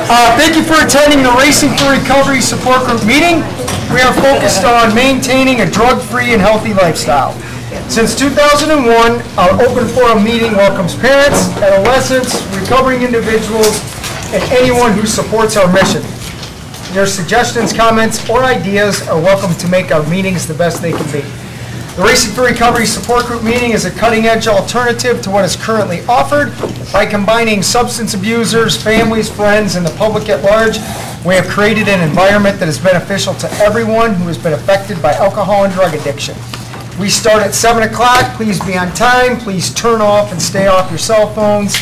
Thank you for attending the Racing for Recovery Support Group meeting. We are focused on maintaining a drug-free and healthy lifestyle. Since 2001, our open forum meeting welcomes parents, adolescents, recovering individuals, and anyone who supports our mission. Their suggestions, comments, or ideas are welcome to make our meetings the best they can be. The Racing for Recovery Support Group meeting is a cutting-edge alternative to what is currently offered. By combining substance abusers, families, friends, and the public at large, we have created an environment that is beneficial to everyone who has been affected by alcohol and drug addiction. We start at 7 o'clock. Please be on time. Please turn off and stay off your cell phones.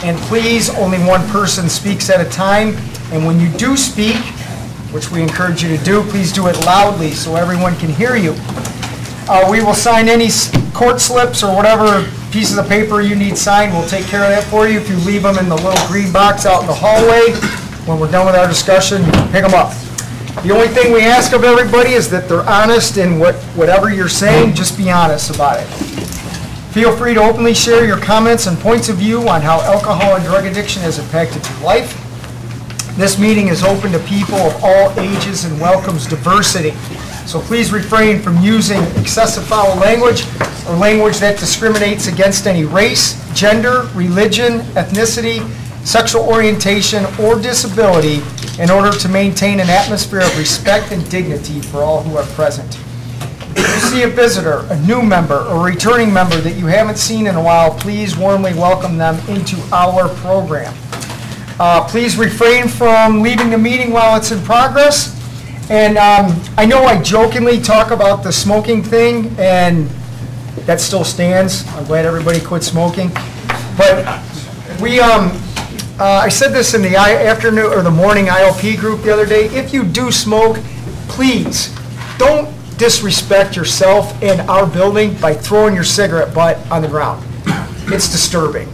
And please, only one person speaks at a time. And when you do speak, which we encourage you to do, please do it loudly so everyone can hear you. We will sign any court slips or whatever pieces of paper you need signed. We'll take care of that for you. If you leave them in the little green box out in the hallway, when we're done with our discussion, you can pick them up. The only thing we ask of everybody is that they're honest in whatever you're saying. Just be honest about it. Feel free to openly share your comments and points of view on how alcohol and drug addiction has impacted your life. This meeting is open to people of all ages and welcomes diversity. So please refrain from using excessive foul language or language that discriminates against any race, gender, religion, ethnicity, sexual orientation, or disability in order to maintain an atmosphere of respect and dignity for all who are present. If you see a visitor, a new member, or a returning member that you haven't seen in a while, please warmly welcome them into our program. Please refrain from leaving the meeting while it's in progress. And I know I jokingly talk about the smoking thing, and that still stands. I'm glad everybody quit smoking. But I said this in the afternoon or the morning IOP group the other day. If you do smoke, please don't disrespect yourself and our building by throwing your cigarette butt on the ground. It's disturbing.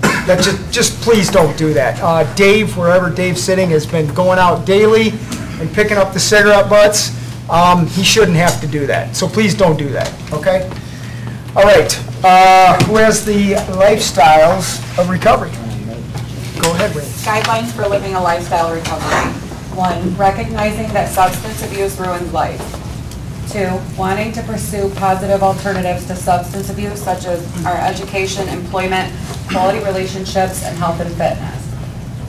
Just please don't do that. Dave, wherever Dave's sitting, has been going out daily and picking up the cigarette butts. He shouldn't have to do that. So please don't do that, okay? All right, who has the lifestyles of recovery? Go ahead, Ray. Guidelines for living a lifestyle recovery. 1, recognizing that substance abuse ruins life. 2, wanting to pursue positive alternatives to substance abuse such as our education, employment, quality relationships, and health and fitness.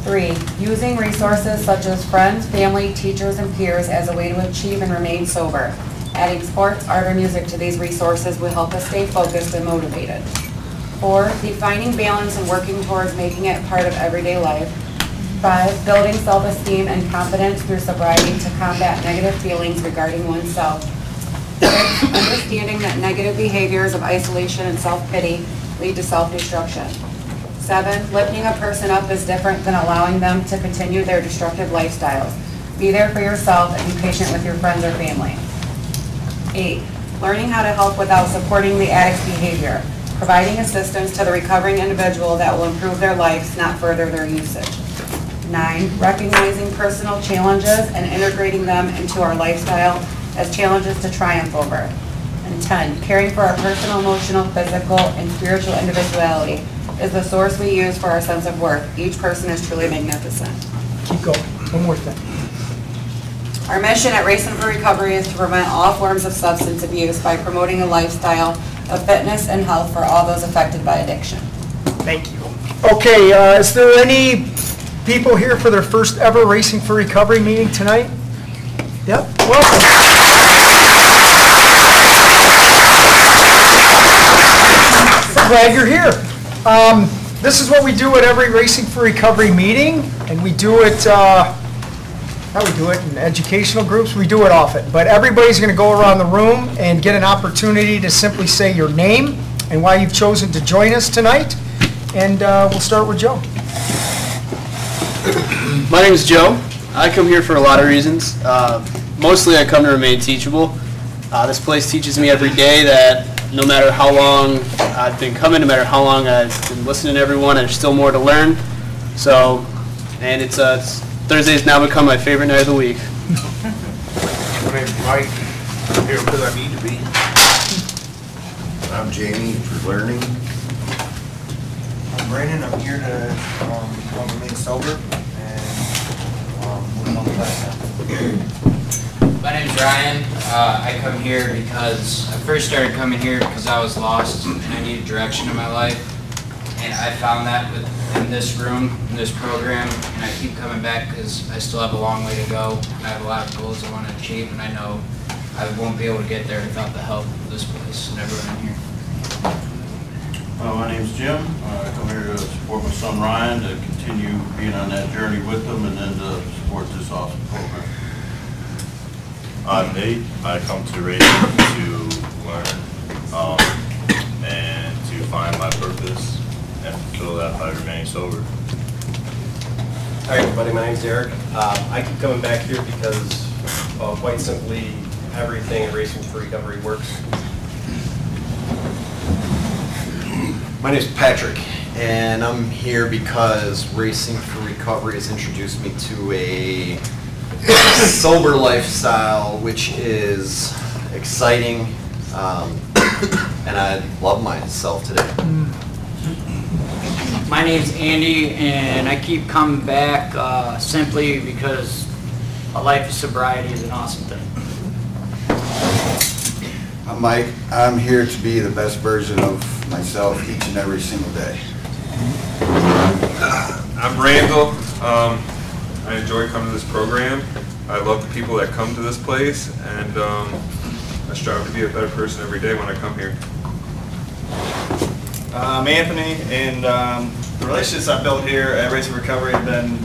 3, using resources such as friends, family, teachers, and peers as a way to achieve and remain sober. Adding sports, art, or music to these resources will help us stay focused and motivated. 4, defining balance and working towards making it part of everyday life. 5, building self-esteem and confidence through sobriety to combat negative feelings regarding oneself. 6, understanding that negative behaviors of isolation and self-pity lead to self-destruction. 7, lifting a person up is different than allowing them to continue their destructive lifestyles. Be there for yourself and be patient with your friends or family. 8, learning how to help without supporting the addict's behavior. Providing assistance to the recovering individual that will improve their lives, not further their usage. 9, recognizing personal challenges and integrating them into our lifestyle as challenges to triumph over. And 10, caring for our personal, emotional, physical, and spiritual individuality is the source we use for our sense of worth. Each person is truly magnificent. Keep going. One more thing. Our mission at Racing for Recovery is to prevent all forms of substance abuse by promoting a lifestyle of fitness and health for all those affected by addiction. Thank you. Okay, is there any people here for their first ever Racing for Recovery meeting tonight? Yep, welcome. I'm glad you're here. This is what we do at every Racing for Recovery meeting, and we do it, how we do it in educational groups, we do it often. But everybody's going to go around the room and get an opportunity to simply say your name and why you've chosen to join us tonight. And we'll start with Joe. My name is Joe. I come here for a lot of reasons. Mostly I come to remain teachable. This place teaches me every day that no matter how long I've been coming, no matter how long I've been listening to everyone, there's still more to learn. So, and Thursday's now become my favorite night of the week. My name's Mike. I'm here because I need to be. I'm Jamie for learning. I'm Brandon. I'm here to remain sober, and My name's Ryan. I come here because I first started coming here because I was lost and I needed direction in my life. And I found that in this room, in this program, and I keep coming back because I still have a long way to go. I have a lot of goals I want to achieve, and I know I won't be able to get there without the help of this place and everyone here. My name's Jim. I come here to support my son Ryan, to continue being on that journey with him, and then to support this awesome program. I'm Nate. I come to Racing to learn and to find my purpose and fulfill that by remaining sober. Hi everybody, my name's Eric. I keep coming back here because quite simply everything in Racing for Recovery works. My name is Patrick, and I'm here because Racing for Recovery has introduced me to a sober lifestyle, which is exciting, and I love myself today. My name's Andy, and I keep coming back simply because a life of sobriety is an awesome thing. I'm Mike. I'm here to be the best version of myself each and every single day. I'm Randall. I enjoy coming to this program. I love the people that come to this place, and I strive to be a better person every day when I come here. I'm Anthony, and the relationships I've built here at Racing for Recovery have been,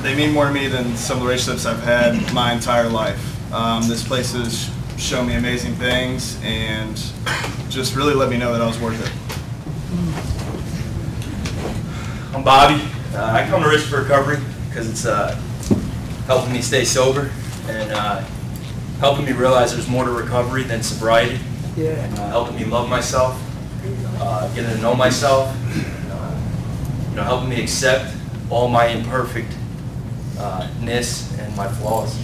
they mean more to me than some of the relationships I've had my entire life. This place has shown me amazing things and just really let me know that I was worth it. I'm Bobby. I come to Racing for Recovery because it's helping me stay sober and helping me realize there's more to recovery than sobriety. Yeah. And helping me love myself, getting to know myself, helping me accept all my imperfectness and my flaws.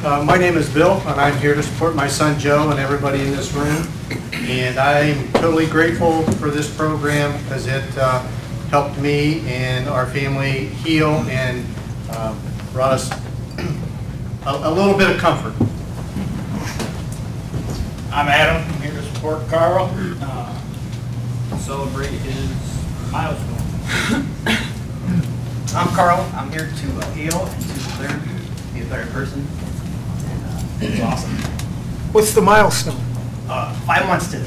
My name is Bill, and I'm here to support my son Joe and everybody in this room. And I'm totally grateful for this program because it helped me and our family heal and brought us a little bit of comfort. I'm Adam. I'm here to support Carl. Celebrate his milestone. I'm Carl. I'm here to heal and to learn to be a better person. And it's awesome. What's the milestone? 5 months to it.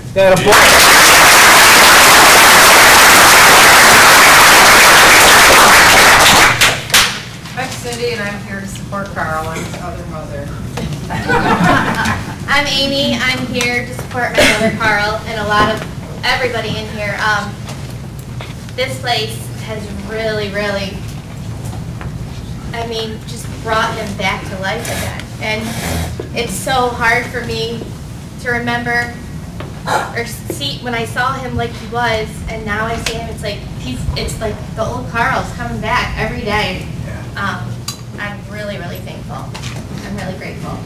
I'm Cindy, and I'm here to support Carl and his other mother. I'm Amy. I'm here to support my brother Carl and a lot of everybody in here. This place has really, just brought him back to life again. And it's so hard for me to remember or see when I saw him like he was, and now I see him. It's like the old Carl's coming back every day. I'm really thankful. I'm really grateful.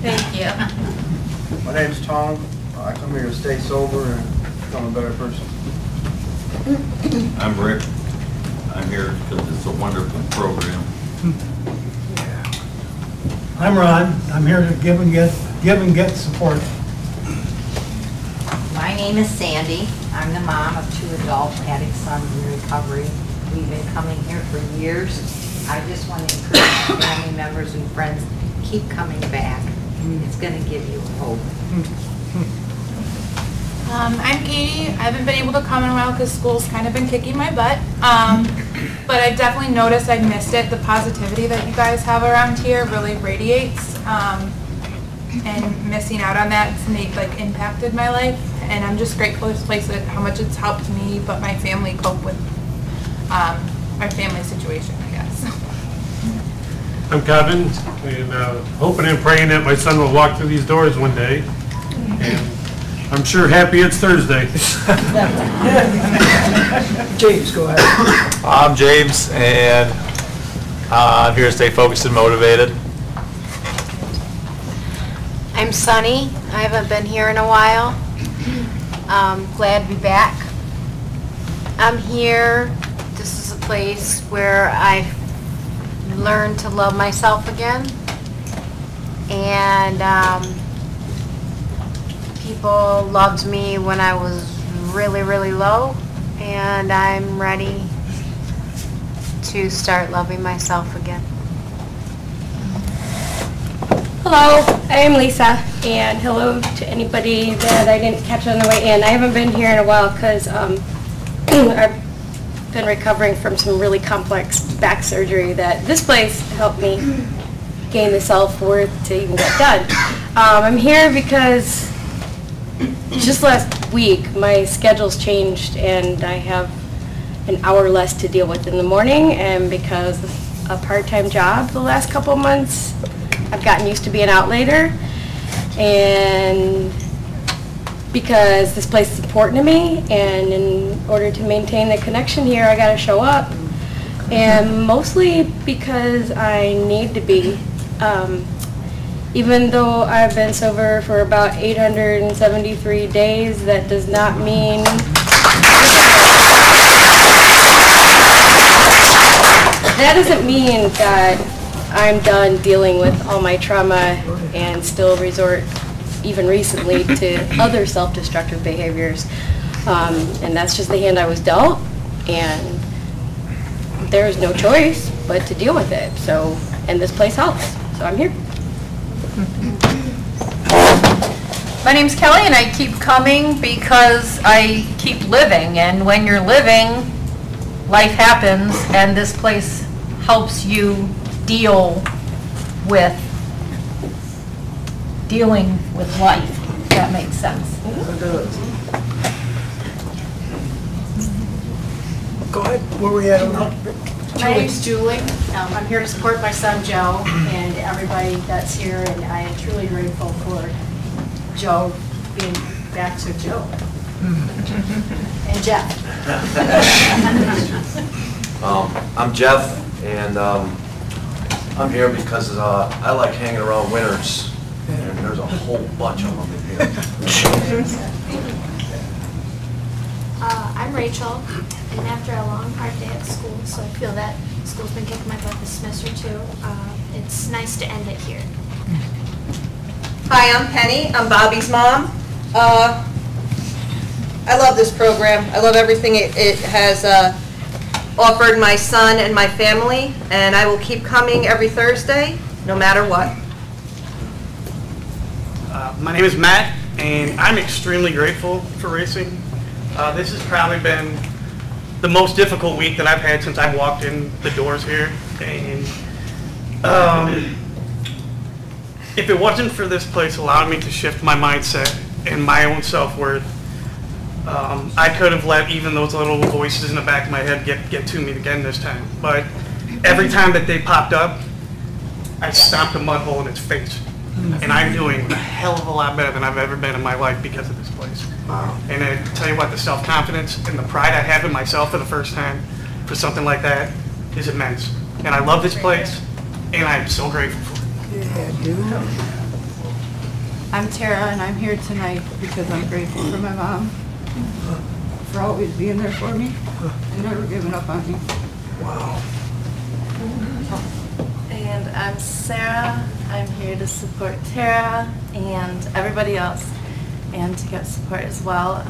Thank you. My name's Tom. I come here to stay sober and become a better person. I'm Rick. I'm here because it's a wonderful program. I'm Ron. I'm here to give and get support. My name is Sandy. I'm the mom of 2 adult addict sons in recovery. We've been coming here for years. I just want to encourage family members and friends, keep coming back. It's going to give you hope. I'm Katie. I haven't been able to come in a while because school's kind of been kicking my butt. But I definitely noticed I missed it. The positivity that you guys have around here really radiates. And missing out on that's impacted my life. And I'm just grateful for this place, how much it's helped me, but my family cope with our family situation, I guess. I'm Kevin, and hoping and praying that my son will walk through these doors one day. And I'm sure happy it's Thursday. James, go ahead. I'm James, and I'm here to stay focused and motivated. I'm Sunny. I haven't been here in a while. Glad to be back. I'm here. This is place where I learned to love myself again. And people loved me when I was really, really low. And I'm ready to start loving myself again. Hello, I am Lisa, and hello to anybody that I didn't catch on the way in. I haven't been here in a while because I've been recovering from some really complex back surgery that this place helped me gain the self-worth to even get done. I'm here because just last week my schedule's changed and I have an hour less to deal with in the morning, and because of a part-time job the last couple of months, I've gotten used to being out later, and because this place is important to me, and in order to maintain the connection here, I gotta show up, and mostly because I need to be. Even though I've been sober for about 873 days, that does not mean that doesn't mean that I'm done dealing with all my trauma and still resort, even recently, to other self-destructive behaviors. And that's just the hand I was dealt, and there's no choice but to deal with it. So, and this place helps, so I'm here. My name's Kelly, and I keep coming because I keep living, and when you're living, life happens, and this place helps you deal with dealing with life, if that makes sense. Go ahead, where we at? My name's Julie. I'm here to support my son Joe and everybody that's here, and I am truly grateful for Joe being back to Joe. And Jeff. I'm Jeff, and I'm here because I like hanging around winners, and there's a whole bunch of them in here. I'm Rachel, and after a long, hard day at school, so I feel that school's been kicking my butt this semester too, it's nice to end it here. Hi, I'm Penny. I'm Bobby's mom. I love this program. I love everything it has offered my son and my family, and I will keep coming every Thursday, no matter what. My name is Matt, and I'm extremely grateful for racing. This has probably been the most difficult week that I've had since I walked in the doors here. And if it wasn't for this place allowing me to shift my mindset and my own self-worth, I could have let even those little voices in the back of my head get to me again this time. But every time that they popped up, I stomped a mud hole in its face. And I'm doing a hell of a lot better than I've ever been in my life because of this place. And I tell you what, the self-confidence and the pride I have in myself for the first time for something like that is immense. And I love this place, and I'm so grateful for it. Yeah, dude. I'm Tara, and I'm here tonight because I'm grateful for my mom for always being there for me and never giving up on me. Wow. And I'm Sarah. I'm here to support Tara and everybody else, and to get support as well.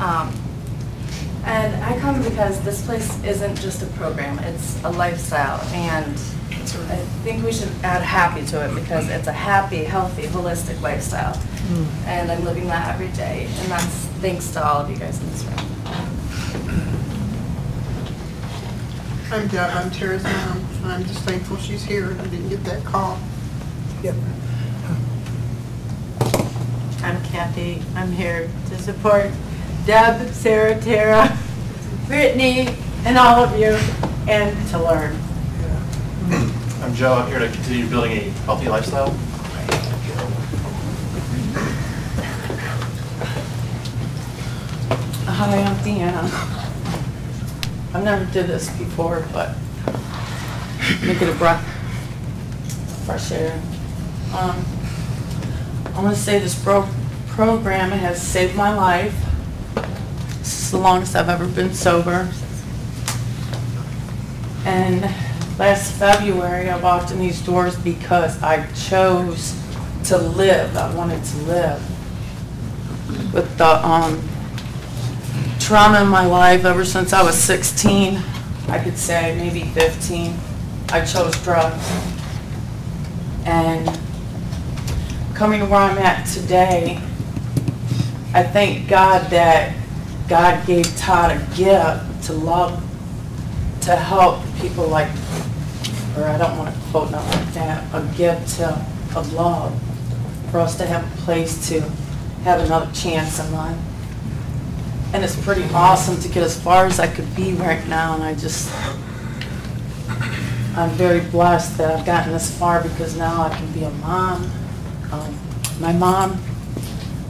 And I come because this place isn't just a program, it's a lifestyle, and I think we should add happy to it because it's a happy, healthy, holistic lifestyle. And I'm living that every day, and that's thanks to all of you guys in this room. I'm Deb, I'm Tara's mom, and I'm just thankful she's here and I didn't get that call. Yep. I'm Kathy. I'm here to support Deb, Sarah, Tara, Brittany, and all of you, and to learn. I'm Joe. I'm here to continue building a healthy lifestyle. Hi, I'm Deanna. I've never did this before, but let me get a breath of fresh air. I want to say this program has saved my life. This is the longest I've ever been sober. And last February, I walked in these doors because I chose to live. I wanted to live. With the trauma in my life ever since I was 16, I could say maybe 15, I chose drugs. And coming to where I'm at today, I thank God that God gave Todd a gift to love, to help people like, or I don't want to quote nothing like that, a gift of love, for us to have a place to have another chance in life. And it's pretty awesome to get as far as I could be right now, and I'm very blessed that I've gotten this far because now I can be a mom. My mom,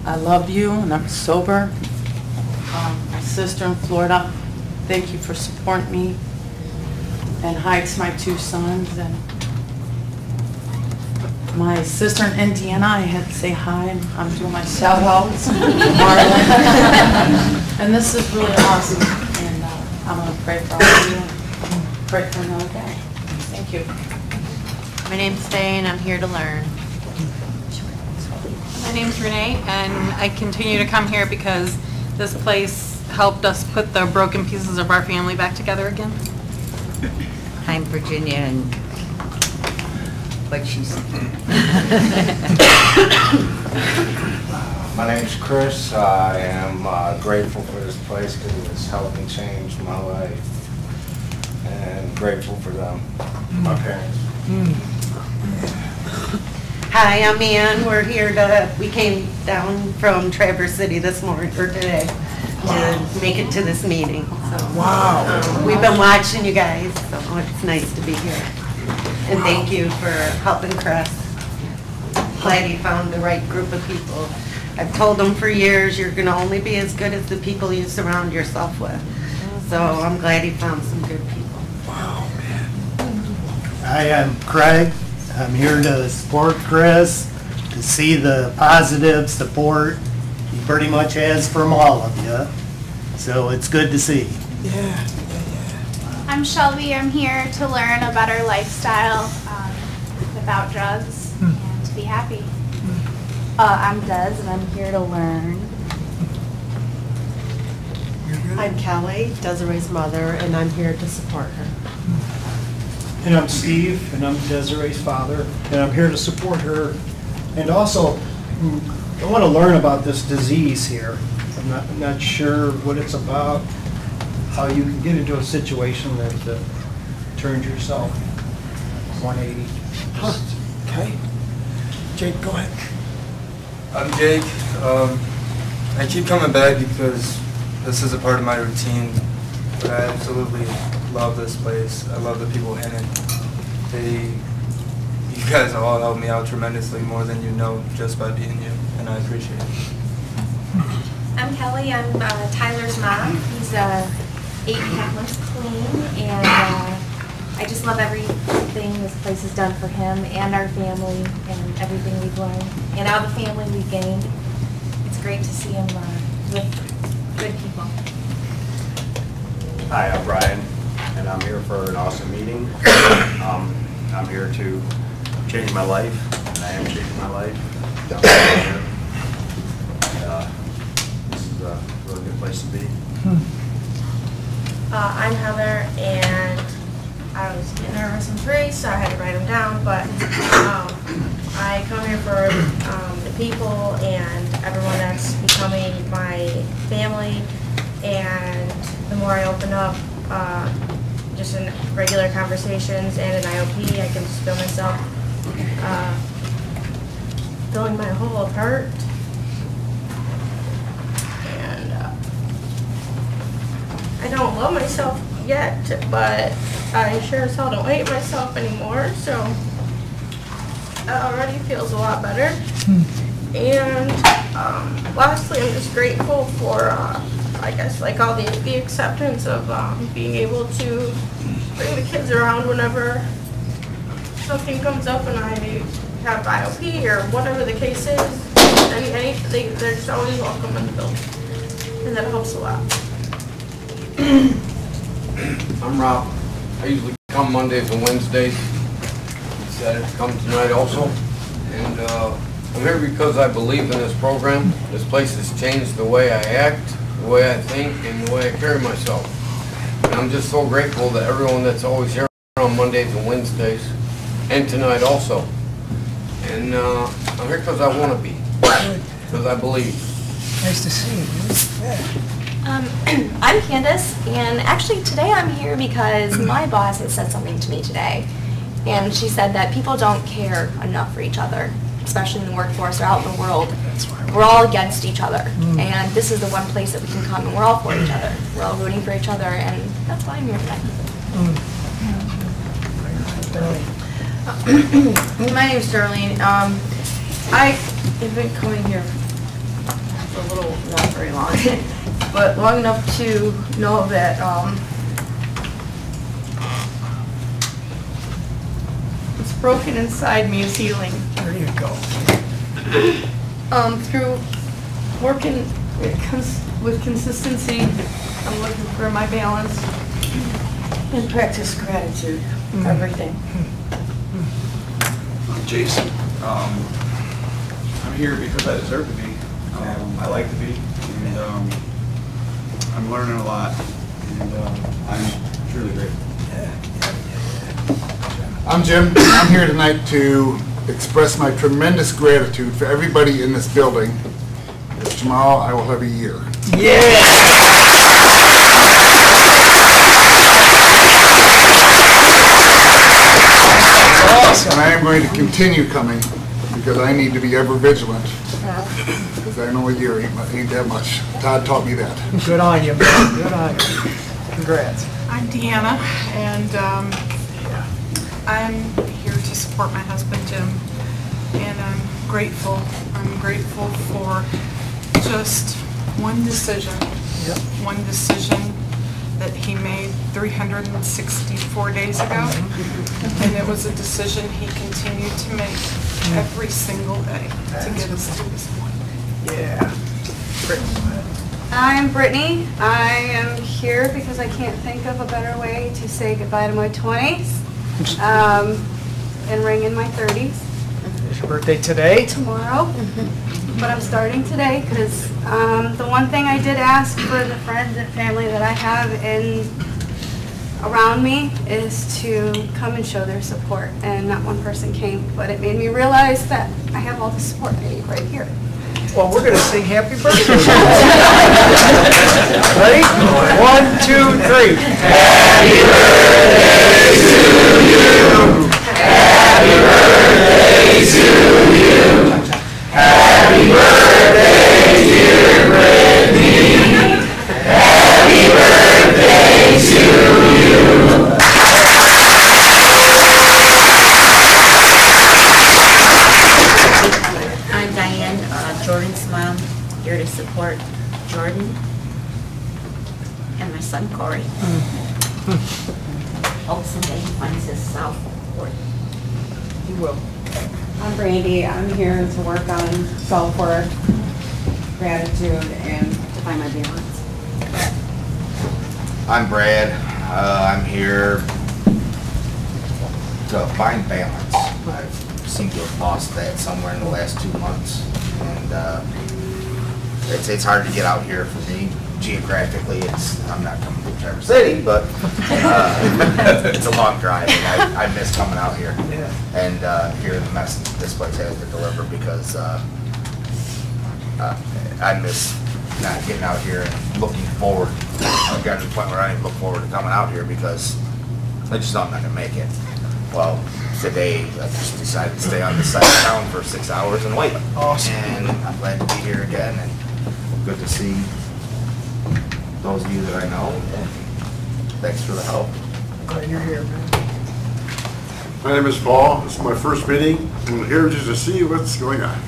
I love you, and I'm sober. My sister in Florida, thank you for supporting me. And hi to my 2 sons. And my sister in Indiana, I had to say hi. I'm doing my shout outs. And this is really awesome. And I'm going to pray for all of you and pray for another day. Thank you. My name's Faye, and I'm here to learn. My name's Renee, and I continue to come here because this place helped us put the broken pieces of our family back together again. I'm Virginia, and what she said. My name's Chris. I am grateful for this place because it's helped me change my life, and grateful for them, my parents. Hi, I'm Ann. We're here we came down from Traverse City this morning, or today, to make it to this meeting. So, wow. We've been watching you guys, so it's nice to be here. And thank you for helping Chris. Glad you found the right group of people. I've told them for years, you're going to only be as good as the people you surround yourself with. So I'm glad you found some good people. Wow, man. I am Craig. I'm here to support Chris, to see the positive support he pretty much has from all of you. So it's good to see. Yeah. I'm Shelby. I'm here to learn a better lifestyle without drugs and to be happy. I'm Des, and I'm here to learn. I'm Kelly, Desiree's mother, and I'm here to support her. And I'm Steve, and I'm Desiree's father, and I'm here to support her. And also, I want to learn about this disease here. I'm not sure what it's about, how you can get into a situation that turns yourself 180. Okay. Jake, go ahead. I'm Jake. I keep coming back because this is a part of my routine, but I absolutely love this place. I love the people in it. You guys all help me out tremendously, more than you know, just by being you, and I appreciate it. I'm Kelly. I'm Tyler's mom. He's 8.5 months clean, and I just love everything this place has done for him and our family and everything we've learned and all the family we've gained. It's great to see him with good people. Hi, I'm Brian, and I'm here for an awesome meeting. I'm here to change my life, and I am changing my life down here. This is a really good place to be. I'm Heather, and I was getting nervous and free, so I had to write them down, but I come here for the people and everyone that's becoming my family, and the more I open up, just in regular conversations and in IOP, I can just feel myself filling my whole apart. And I don't love myself yet, but I sure as hell don't hate myself anymore, so that already feels a lot better. And lastly, I'm just grateful for I guess like all the acceptance of being able to bring the kids around whenever something comes up and I have IOP or whatever the case is. They're just always welcome in the building, and that helps a lot. I'm Rob. I usually come Mondays and Wednesdays. Decided to come tonight also. And I'm here because I believe in this program. This place has changed the way I act, the way I think, and the way I carry myself. And I'm just so grateful to everyone that's always here on Mondays and Wednesdays, and tonight also. And I'm here because I want to be, because I believe. Nice to see you. Yeah. I'm Candace, and actually today I'm here because my boss has said something to me today. And she said that people don't care enough for each other, especially in the workforce or out in the world. We're all against each other, and this is the one place that we can come and we're all for each other. We're all rooting for each other, and that's why I'm here today. My name's Darlene. I have been coming here for a little, not very long, but long enough to know that what's broken inside me is healing. There you go. Through working with consistency, I'm looking for my balance and practice gratitude for everything. I'm Jason. I'm here because I deserve to be. I like to be, and I'm learning a lot, and I'm truly grateful. I'm Jim. I'm here tonight to express my tremendous gratitude for everybody in this building. As tomorrow I will have a year. And I am going to continue coming because I need to be ever vigilant. Because I know a year ain't that much. Todd taught me that. Good on you, man. Good on you. Congrats. I'm Deanna, and I'm here to support my husband, Jim, and I'm grateful. I'm grateful for just one decision. One decision that he made 364 days ago, and it was a decision he continued to make every single day to get us to this point. Yeah. I'm Brittany. I am here because I can't think of a better way to say goodbye to my 20s and ring in my 30s. Is your birthday today? Tomorrow. But I'm starting today because the one thing I did ask for the friends and family that I have around me is to come and show their support, and not one person came, but it made me realize that I have all the support I need right here. Well, we're going to sing happy birthday. Ready? 1, 2, 3. Happy birthday to you. Happy birthday to you. Happy birthday, dear Brittany. Happy birthday to you. I'm Diane, Jordan's mom, here to support Jordan and my son Corey. Hope someday he finds his self-worth. He will. I'm Brandy. I'm here to work on self-worth, gratitude, and to find my balance. I'm Brad. I'm here to find balance. I seem to have lost that somewhere in the last 2 months, and it's hard to get out here for me. Geographically, I'm not coming from Traverse City, but it's a long drive, and I miss coming out here. And hearing the message this place has to deliver, because I miss not getting out here and looking forward. I've gotten to the point where I don't even look forward to coming out here because I just know I'm not going to make it. Well, today I just decided to stay on this side of town for 6 hours and wait. Awesome. And I'm glad to be here again, and good to see those of you that I know. Thanks for the help. Glad you're here, man. My name is Paul. This is my first meeting. I'm here just to see what's going on.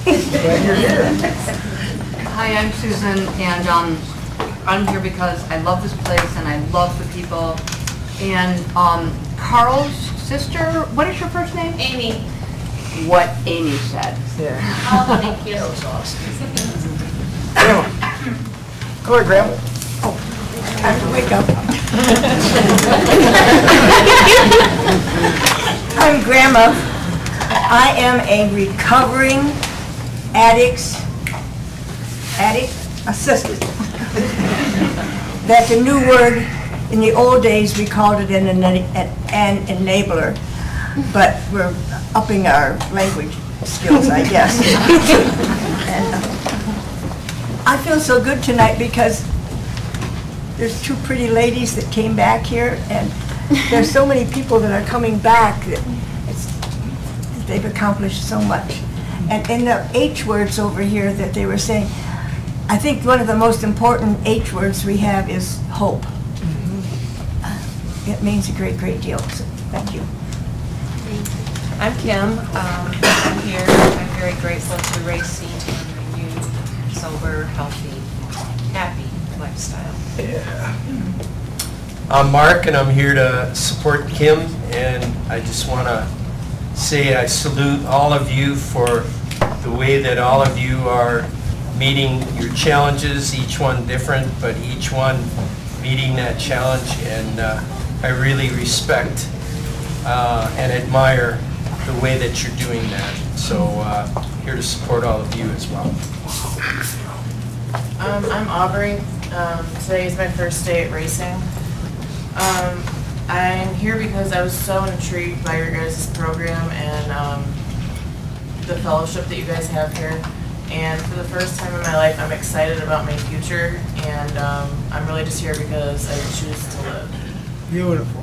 Glad you're here. Hi, I'm Susan, and I'm here because I love this place and I love the people. And Carl's sister, what is your first name? Amy. What Amy said. Yeah. Oh, thank you. That was awesome. Go ahead, Grandma. I have to wake up. Irma. I am a recovering addict assistant. That's a new word. In the old days, we called it an enabler, but we're upping our language skills, I guess. And, I feel so good tonight because there's two pretty ladies that came back here, and there's so many people that are coming back that they've accomplished so much. And in the H words over here that they were saying, I think one of the most important H words we have is hope. It means a great, great deal. So thank you. I'm Kim. I'm here. I'm very grateful to Racing and renewed, sober, healthy, happy lifestyle. Yeah. I'm Mark, and I'm here to support Kim, and I just want to say I salute all of you for the way that all of you are meeting your challenges, each one different, but each one meeting that challenge, and I really respect and admire the way that you're doing that. So here to support all of you as well. I'm Aubrey. Today is my first day at racing. I'm here because I was so intrigued by your guys' program and the fellowship that you guys have here. And for the first time in my life, I'm excited about my future, and I'm really just here because I choose to live. Beautiful.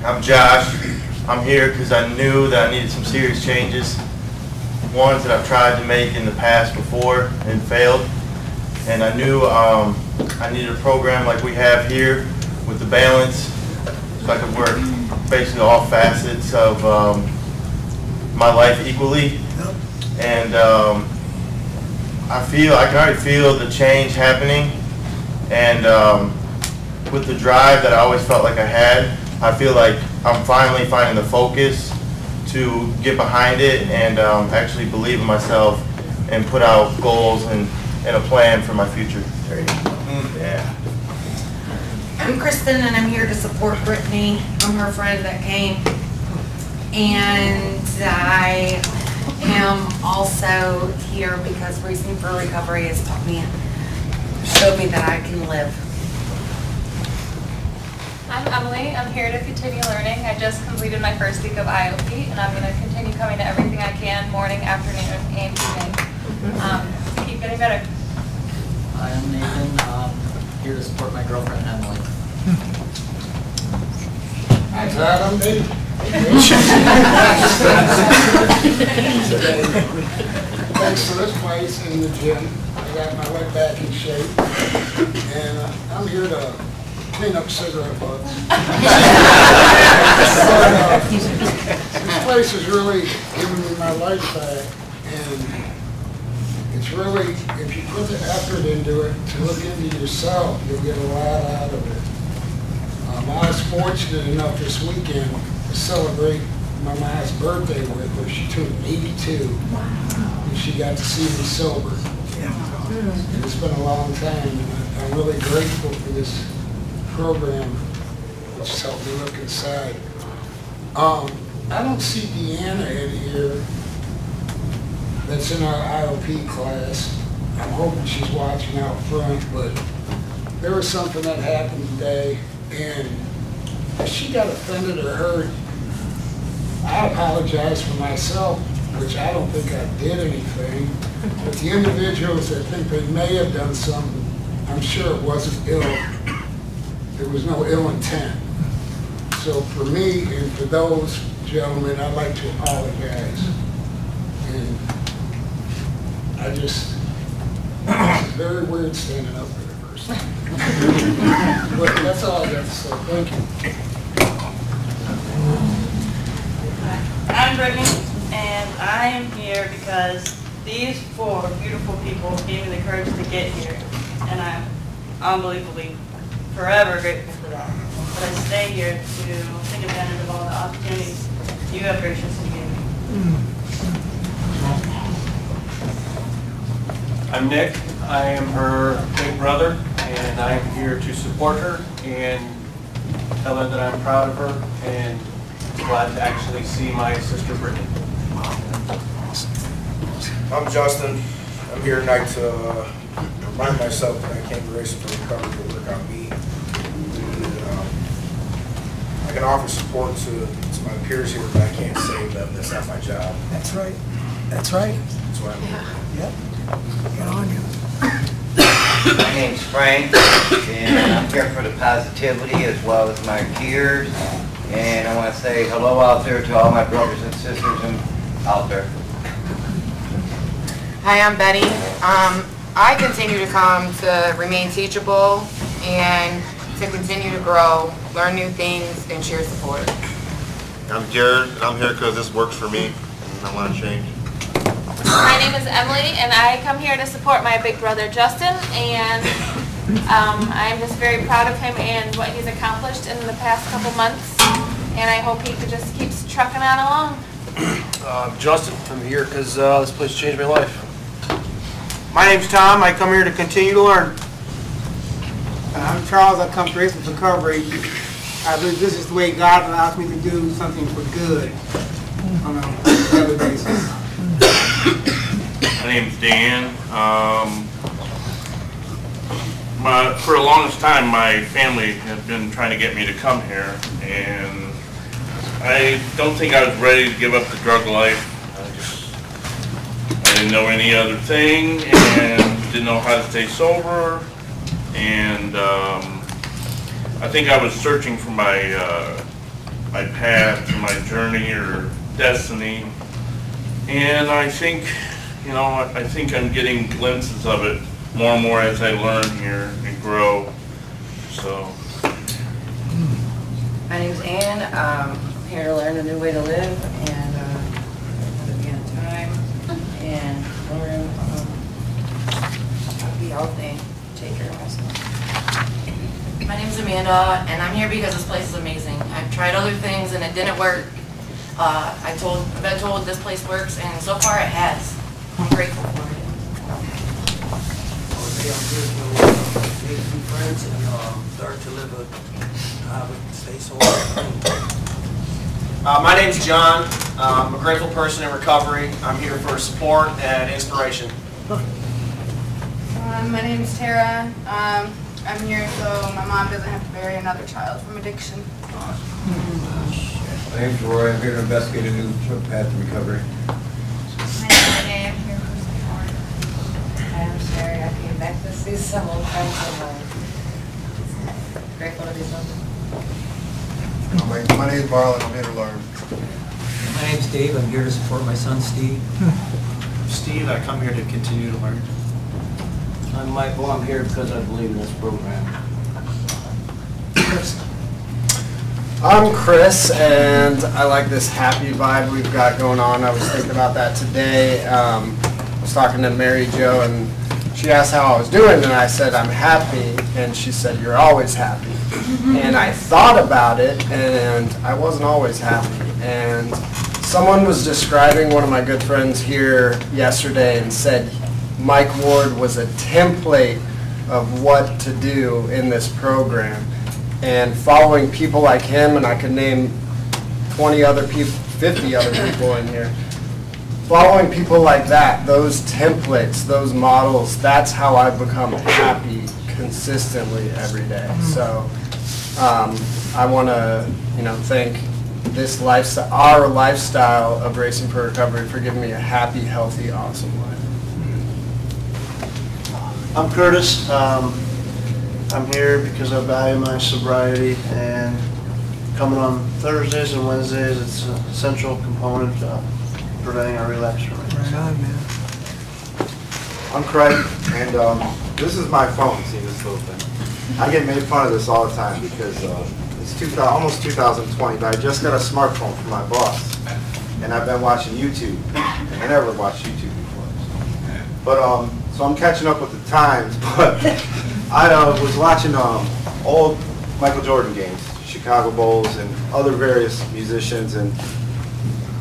I'm Josh. I'm here because I knew that I needed some serious changes. Ones that I've tried to make in the past before and failed. And I knew I needed a program like we have here with the balance so I could work basically all facets of my life equally. And I can already feel the change happening. And with the drive that I always felt like I had, I feel like I'm finally finding the focus to get behind it and actually believe in myself and put out goals and a plan for my future. There you go. Yeah. I'm Kristen, and I'm here to support Brittany. I'm her friend that came. And I am also here because Racing for Recovery has taught me, showed me that I can live. I'm Emily. I'm here to continue learning. I just completed my first week of IOP, and I'm going to continue coming to everything I can, morning, afternoon, and evening, to keep getting better. Hi, I'm Nathan. Here to support my girlfriend, Emily. I'm Adam. Thanks for this place and the gym. I got my leg back in shape, and I'm here to clean up cigarette butts. This place has really given me my life back, and it's really, if you put the effort into it, to look into yourself, you'll get a lot out of it. I was fortunate enough this weekend to celebrate my mom's birthday with her. She turned 82, and she got to see me sober. And it's been a long time, and I'm really grateful for this program, which has helped me look inside. I don't see Deanna in here that's in our IOP class. I'm hoping she's watching out front, but there was something that happened today, and if she got offended or hurt, I apologize for myself, which I don't think I did anything, but the individuals that think they may have done something, I'm sure it wasn't ill. There was no ill intent. So for me and for those gentlemen, I'd like to apologize. And I just, it's very weird standing up for the first time. But that's all I got to say. Thank you. I'm Brittany, and I am here because these four beautiful people gave me the courage to get here, and I'm unbelievably forever grateful for that. But I stay here to take advantage of all the opportunities you have graciously given me. I'm Nick. I am her big brother, and I'm here to support her and tell her that I'm proud of her and glad to actually see my sister Brittany. I'm Justin. I'm here tonight to remind myself that I came to Racing for Recovery to work on me. And, I can offer support to my peers here, but I can't save them. That's not my job. That's right. That's right. That's why I'm here. Yep. Get on you. My name's Frank, and I'm here for the positivity as well as my peers. And I want to say hello out there to all my brothers and sisters out there. Hi, I'm Betty. I continue to come to remain teachable and to continue to grow, learn new things, and share support. I'm Jared, and I'm here because this works for me, and I want to change. My name is Emily, and I come here to support my big brother Justin, and I'm just very proud of him and what he's accomplished in the past couple months, and I hope he just keeps trucking on along. Justin, I'm here because this place changed my life. My name's Tom. I come here to continue to learn. I'm Charles. I come to Racing for Recovery. I believe this is the way God allows me to do something for good on a regular basis. My name's Dan. For the longest time, my family had been trying to get me to come here, and I don't think I was ready to give up the drug life. I didn't know any other thing, and didn't know how to stay sober, and I think I was searching for my my path, my journey, or destiny, and I think, you know, I think I'm getting glimpses of it more and more as I learn here and grow. So. My name's Ann. I'm here to learn a new way to live and how to be on time and learn how to be healthy and take care of myself. My name's Amanda, and I'm here because this place is amazing. I've tried other things and it didn't work. I've been told this place works, and so far it has. I'm grateful for it. Make some friends and start to live a habit, stay sober. My name's John. I'm a grateful person in recovery. I'm here for support and inspiration. My name's Tara. I'm here so my mom doesn't have to bury another child from addiction. My name's Roy. I'm here to investigate a new path to recovery. My name's Renee. I'm here for support. Hi, I'm Sherry. I came back to see some old friends of mine. Grateful to be sober. My name's Marlon. I'm here to learn. My name's Dave. I'm here to support my son, Steve. Steve, I come here to continue to learn. I'm Michael. I'm here because I believe in this program. I'm Chris, and I like this happy vibe we've got going on. I was thinking about that today. I was talking to Mary Jo, and she asked how I was doing, and I said, I'm happy, and she said, you're always happy. And I thought about it, and I wasn't always happy. And someone was describing one of my good friends here yesterday and said Mike Ward was a template of what to do in this program. And following people like him, and I could name 20 other people, 50 other people in here, following people like that, those templates, those models, that's how I've become happy consistently every day. So I want to, thank this lifestyle, our lifestyle of Racing for Recovery, for giving me a happy, healthy, awesome life. I'm Curtis. I'm here because I value my sobriety, and coming on Thursdays and Wednesdays, it's a central component of preventing a relapse from it. Right on, man. I'm Craig, and this is my phone. See this little thing? I get made fun of this all the time because it's almost 2020, but I just got a smartphone from my boss, and I've been watching YouTube, and I never watched YouTube before. But so I'm catching up with the times, but I was watching old Michael Jordan games, Chicago Bulls, and other various musicians, and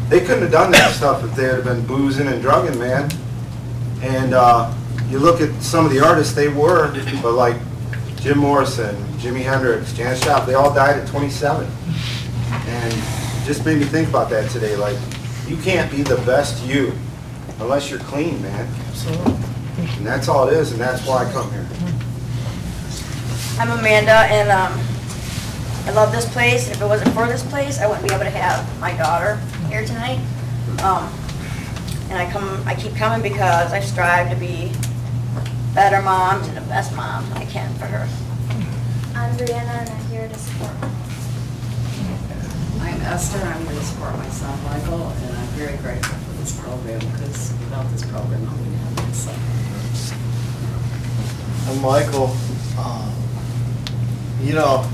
they couldn't have done that stuff if they had been boozing and drugging, man. And you look at some of the artists they were, but like Jim Morrison, Jimi Hendrix, Janis Joplin, they all died at 27. And it just made me think about that today. Like, you can't be the best you unless you're clean, man. Absolutely. And that's all it is, and that's why I come here. I'm Amanda, and I love this place. If it wasn't for this place, I wouldn't be able to have my daughter here tonight. And I keep coming because I strive to be better moms and the best mom I can for her. I'm Brianna, and I'm here to support her. I'm Esther, I'm here to support my son Michael, and I'm very grateful for this program because without this program I wouldn't have my son. I'm Michael. You know,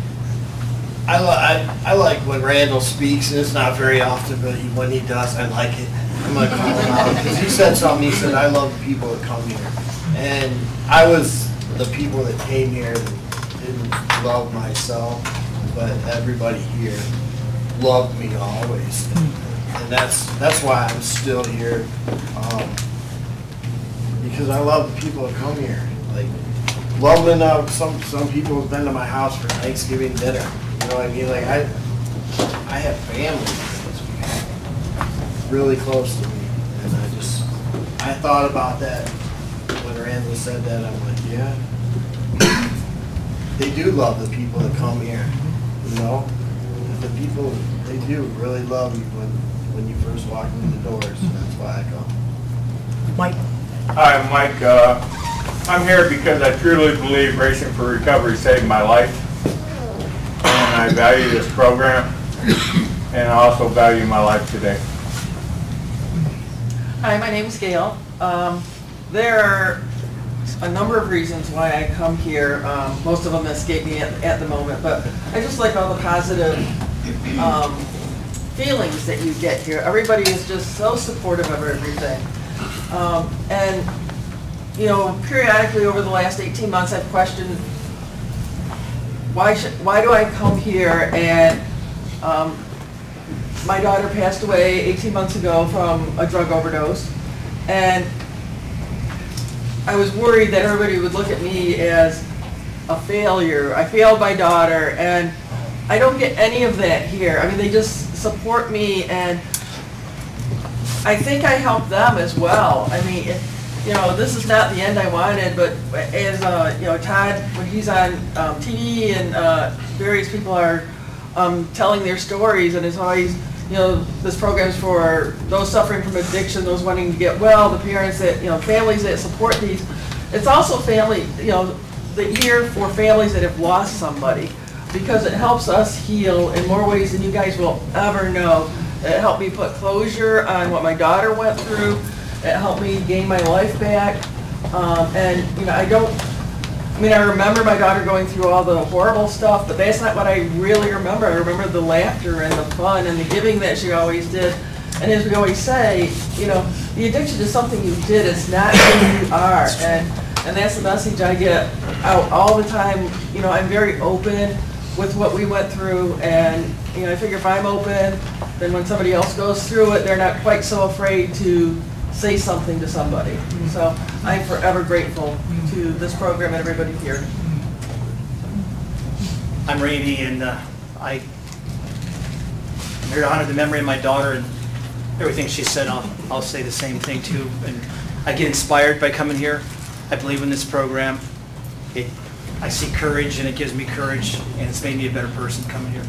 I like when Randall speaks, and it's not very often, but when he does, I like it. I'm going to call him out because he said something. He said, I love the people that come here. And I was the people that came here that didn't love myself, but everybody here loved me always. And that's why I'm still here, because I love the people that come here. Like, loving some people have been to my house for Thanksgiving dinner. You know what I mean? Like, I have family really close to me, and I thought about that when Randall said that. I'm like, yeah, they do love the people that come here, you know? The people, they do really love you when you first walk through the doors, and that's why I come. Mike. Hi, I'm Mike. I'm here because I truly believe Racing for Recovery saved my life, and I value this program, and I also value my life today. Hi, my name is Gail. There are a number of reasons why I come here. Most of them escape me at the moment, but I just like all the positive feelings that you get here. Everybody is just so supportive of everything. And, you know, periodically over the last 18 months, I've questioned why do I come here, and my daughter passed away 18 months ago from a drug overdose, and I was worried that everybody would look at me as a failure. I failed my daughter, and I don't get any of that here. I mean, they just support me, and I think I help them as well. I mean, you know, this is not the end I wanted, but as you know, Todd, when he's on TV and various people are telling their stories, and it's always, you know, this program's for those suffering from addiction, those wanting to get well, the parents that, you know, families that support these. It's also family, you know, the year for families that have lost somebody, because it helps us heal in more ways than you guys will ever know. It helped me put closure on what my daughter went through. It helped me gain my life back. And, you know, I remember my daughter going through all the horrible stuff, but that's not what I really remember. I remember the laughter and the fun and the giving that she always did. And as we always say, you know, the addiction is something you did, it's not who you are. And that's the message I get out all the time. You know, I'm very open with what we went through, and, you know, I figure if I'm open, then when somebody else goes through it, they're not quite so afraid to say something to somebody. So I'm forever grateful to this program and everybody here. I'm Randy, and I'm here to honor the memory of my daughter, and everything she said, I'll say the same thing too. And I get inspired by coming here. I believe in this program. I see courage, and it gives me courage, and it's made me a better person coming here.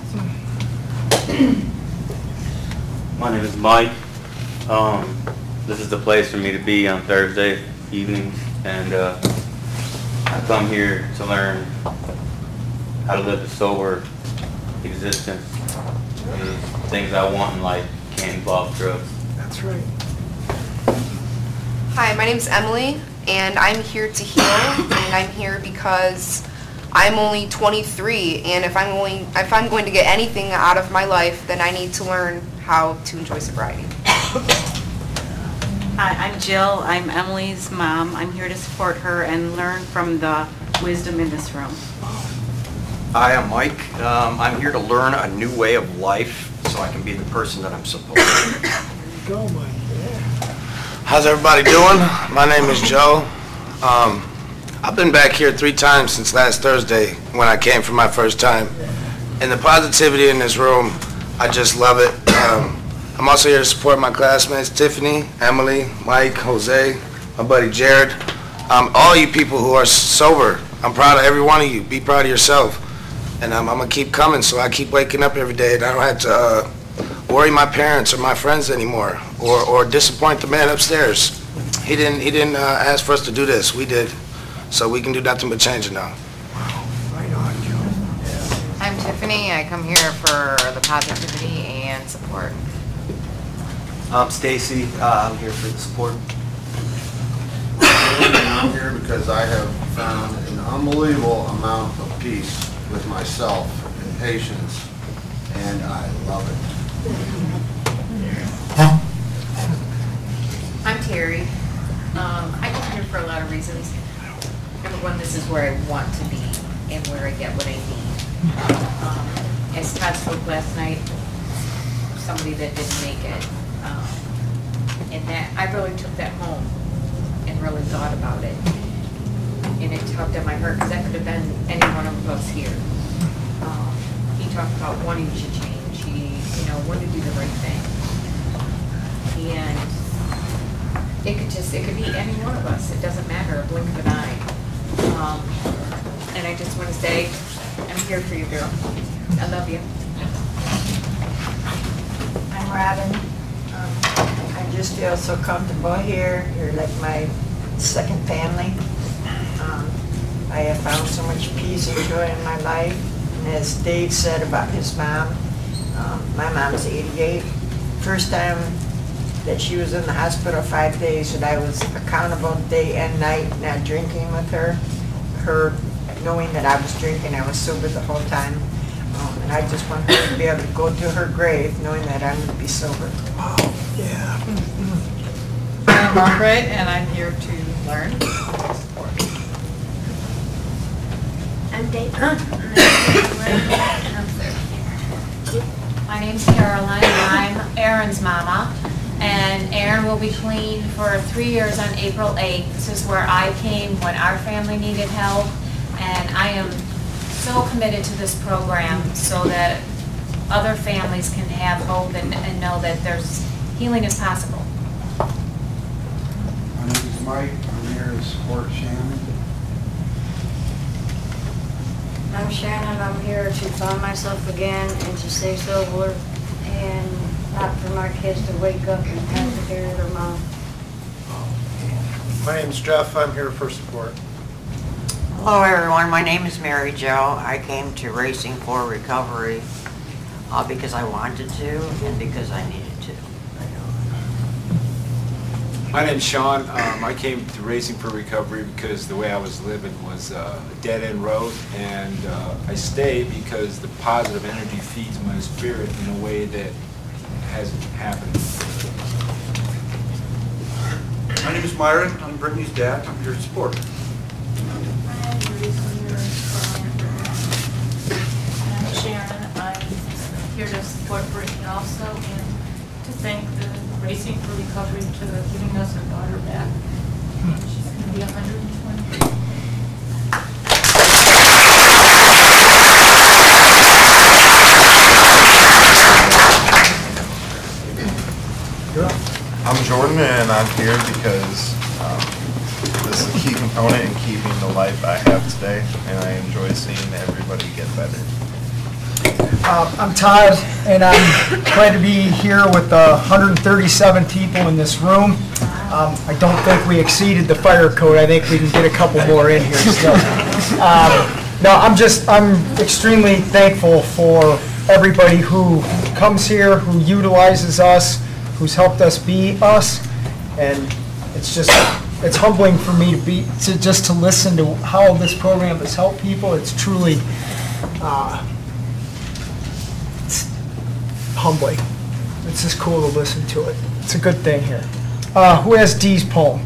My name is Mike. This is the place for me to be on Thursday evenings, and I come here to learn how to live a sober existence. The things I want in life can't involve drugs. That's right. Hi, my name's Emily, and I'm here to heal, and I'm here because I'm only 23, and if I'm going to get anything out of my life, then I need to learn how to enjoy sobriety. Hi, I'm Jill. I'm Emily's mom. I'm here to support her and learn from the wisdom in this room. Hi, I'm Mike. I'm here to learn a new way of life so I can be the person that I'm supposed to be. Go, Mike. How's everybody doing? My name is Joe. I've been back here 3 times since last Thursday when I came for my first time. And the positivity in this room, I just love it. I'm also here to support my classmates, Tiffany, Emily, Mike, Jose, my buddy Jared. All you people who are sober, I'm proud of every one of you. Be proud of yourself. And I'm gonna keep coming, so I keep waking up every day and I don't have to worry my parents or my friends anymore or disappoint the man upstairs. He didn't ask for us to do this, we did. So we can do nothing but change it now. I'm Tiffany. I come here for the positivity and support. I'm Stacy. I'm here for the support. I'm here because I have found an unbelievable amount of peace with myself and patience, and I love it. I'm Terry. I come here for a lot of reasons. Number one, this is where I want to be and where I get what I need. As Todd spoke last night, somebody that didn't make it, and that I really took that home and really thought about it. And it tugged at my heart because that could have been any one of us here. He talked about wanting to change. He, wanted to do the right thing. And it could be any one of us. It doesn't matter, a blink of an eye. And I just want to say, I'm here for you, girl. I love you. I'm Robin. I just feel so comfortable here. You're like my second family. I have found so much peace and joy in my life. And as Dave said about his mom, my mom's 88. First time that she was in the hospital 5 days, and I was accountable day and night, not drinking with her. Her knowing that I was drinking, I was sober the whole time. And I just want her to be able to go to her grave knowing that I'm going to be sober. Oh, yeah. I'm Margaret, and I'm here to learn. I'm Dave. My name's Caroline, and I'm Aaron's mama. And Aaron will be clean for 3 years on April 8th. This is where I came when our family needed help. And I am so committed to this program so that other families can have hope and know that healing is possible. My name is Mike. I'm here to support Shannon. I'm Shannon. I'm here to find myself again and to stay sober and not for my kids to wake up and have to bury their mom. My name's Jeff. I'm here for support. Hello everyone, my name is Mary Jo. I came to Racing for Recovery because I wanted to and because I needed to. My name's Sean. I came to Racing for Recovery because the way I was living was a dead-end road, and I stayed because the positive energy feeds my spirit in a way that hasn't happened. My name is Myron. I'm Brittany's dad. I'm here to support. I'm Sharon. I'm here to support Brittany also and to thank the Racing for Recovery for giving us our daughter back. She's going to be 120. I'm Jordan, and I'm here because this is a key component in keeping the life I have today, and I enjoy seeing everybody get better. I'm Todd, and I'm glad to be here with 137 people in this room. I don't think we exceeded the fire code. I think we can get a couple more in here still. No, I'm extremely thankful for everybody who comes here, who utilizes us, who's helped us be us, and it's humbling for me to listen to how this program has helped people. It's truly it's humbling. It's just cool to listen to it. It's a good thing here. Who has D's poem?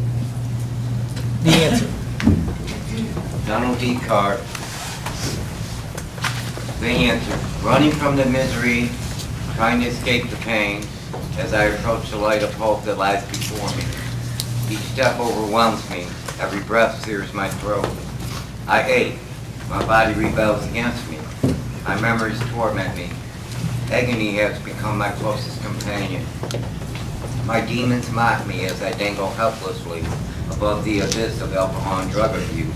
The answer. Donald D. Carr. The answer. Running from the misery, trying to escape the pain, as I approach the light of hope that lies before me. Each step overwhelms me, every breath sears my throat. I ache. My body rebels against me. My memories torment me. Agony has become my closest companion. My demons mock me as I dangle helplessly above the abyss of alcohol and drug abuse.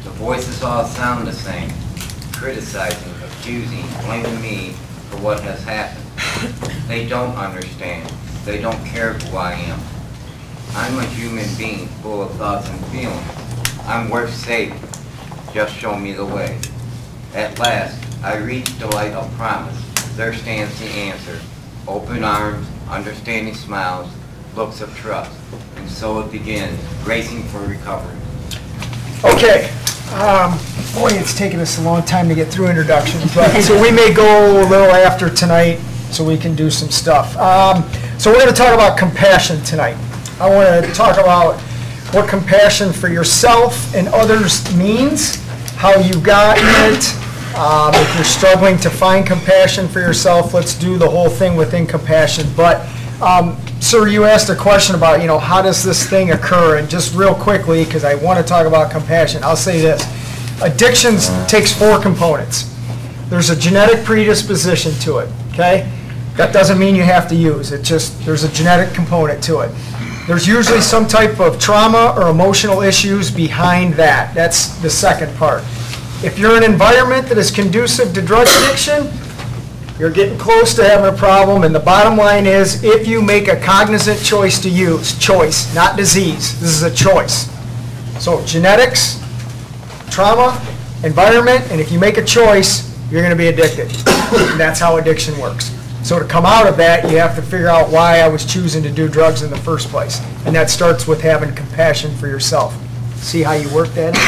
The voices all sound the same, criticizing, accusing, blaming me for what has happened. They don't understand. They don't care who I am. I'm a human being full of thoughts and feelings. I'm worth saving. Just show me the way. At last, I reach the light of promise. There stands the answer. Open arms, understanding smiles, looks of trust. And so it begins, racing for recovery. Okay. Boy, it's taken us a long time to get through introductions, but so we may go a little after tonight so we can do some stuff. So we're going to talk about compassion tonight. I want to talk about what compassion for yourself and others means, how you got it. If you're struggling to find compassion for yourself, let's do the whole thing within compassion. But, sir, you asked a question about, how does this thing occur? And just real quickly, because I want to talk about compassion, I'll say this. Addictions takes 4 components. There's a genetic predisposition to it, okay? That doesn't mean you have to use. It just, there's a genetic component to it. There's usually some type of trauma or emotional issues behind that. That's the second part. If you're in an environment that is conducive to drug addiction, you're getting close to having a problem, and the bottom line is, if you make a cognizant choice to use, choice, not disease, this is a choice. So genetics, trauma, environment, and if you make a choice, you're going to be addicted. And that's how addiction works. So to come out of that, you have to figure out why I was choosing to do drugs in the first place. And that starts with having compassion for yourself. See how you work that in?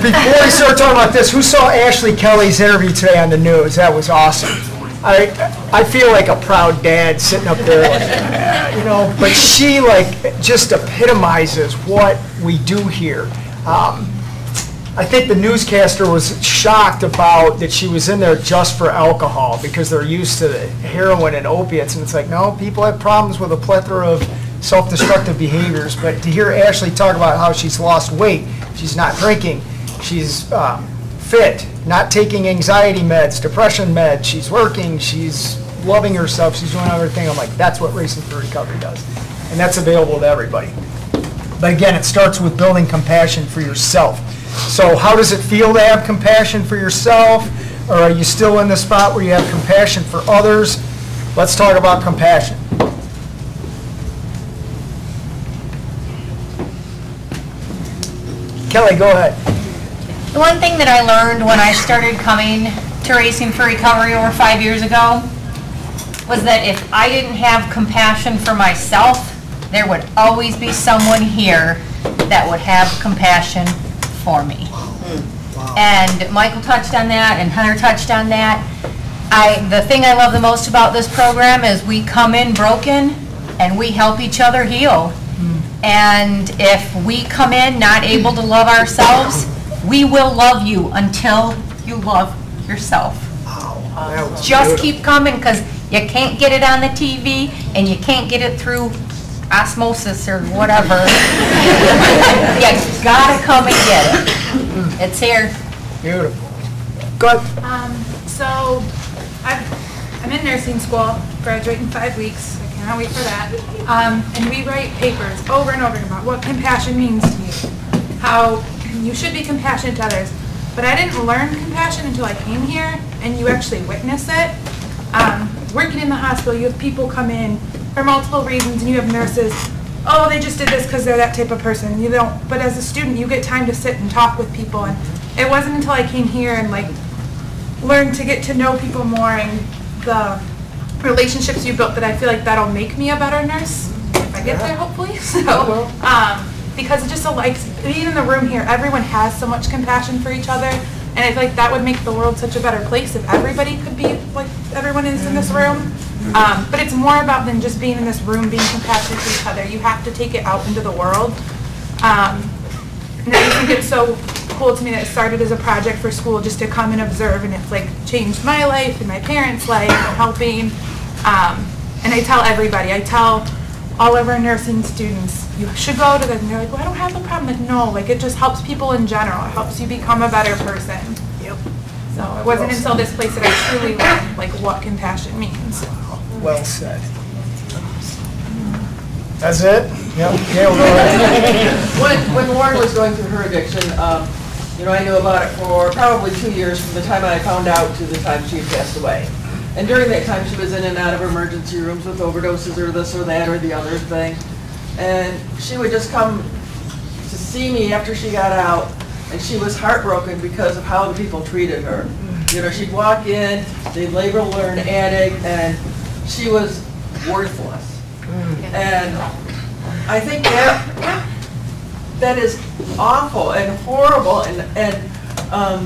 Before we start talking about this, who saw Ashley Kelly's interview today on the news? That was awesome. I feel like a proud dad sitting up there, like, but she just epitomizes what we do here. I think the newscaster was shocked about that she was in there just for alcohol because they're used to heroin and opiates, and it's like, no, people have problems with a plethora of self-destructive behaviors. But to hear Ashley talk about how she's lost weight, she's not drinking, she's fit, not taking anxiety meds, depression meds, she's working, she's loving herself, she's doing everything. I'm like, that's what Racing for Recovery does. And that's available to everybody. But again, it starts with building compassion for yourself. So how does it feel to have compassion for yourself? Or are you still in the spot where you have compassion for others? Let's talk about compassion. Kelly, go ahead. The one thing that I learned when I started coming to Racing for Recovery over 5 years ago was that if I didn't have compassion for myself, there would always be someone here that would have compassion for me. And Michael touched on that, and Hunter touched on that. The thing I love the most about this program is we come in broken and we help each other heal. And if we come in not able to love ourselves, we will love you until you love yourself. Just keep coming, because you can't get it on the TV and you can't get it through osmosis or whatever. You gotta come and get it. It's here. Beautiful. Good. So I'm in nursing school, graduate in 5 weeks. I cannot wait for that. And we write papers over and over again about what compassion means to you, how you should be compassionate to others. But I didn't learn compassion until I came here, and you actually witness it. Working in the hospital, you have people come in for multiple reasons, and you have nurses, oh, they just did this because they're that type of person. You don't. But as a student, you get time to sit and talk with people. And it wasn't until I came here and learned to get to know people more and the relationships you built that I feel like that'll make me a better nurse if I get there, hopefully. So, because it's just being in the room here, everyone has so much compassion for each other, and I feel like that would make the world such a better place if everybody could be like everyone is in this room. But it's more about than just being in this room, being compassionate to each other. You have to take it out into the world. And I think it's so cool to me that it started as a project for school just to come and observe, and it's changed my life and my parents' life and helping. And I tell everybody, I tell all of our nursing students, you should go to this, and they're like, well, I don't have the problem. Like, no, like it just helps people in general. It helps you become a better person. Yep. So it wasn't until this place that I truly learned like what compassion means. Well said. That's it? Yep. Gail, go ahead. When Lauren was going through her addiction, I knew about it for probably 2 years from the time I found out to the time she had passed away. And during that time, she was in and out of emergency rooms with overdoses or this or that or the other thing. And she would just come to see me after she got out, and she was heartbroken because of how the people treated her. She'd walk in, they'd label her an addict, and she was worthless. And I think that is awful and horrible, and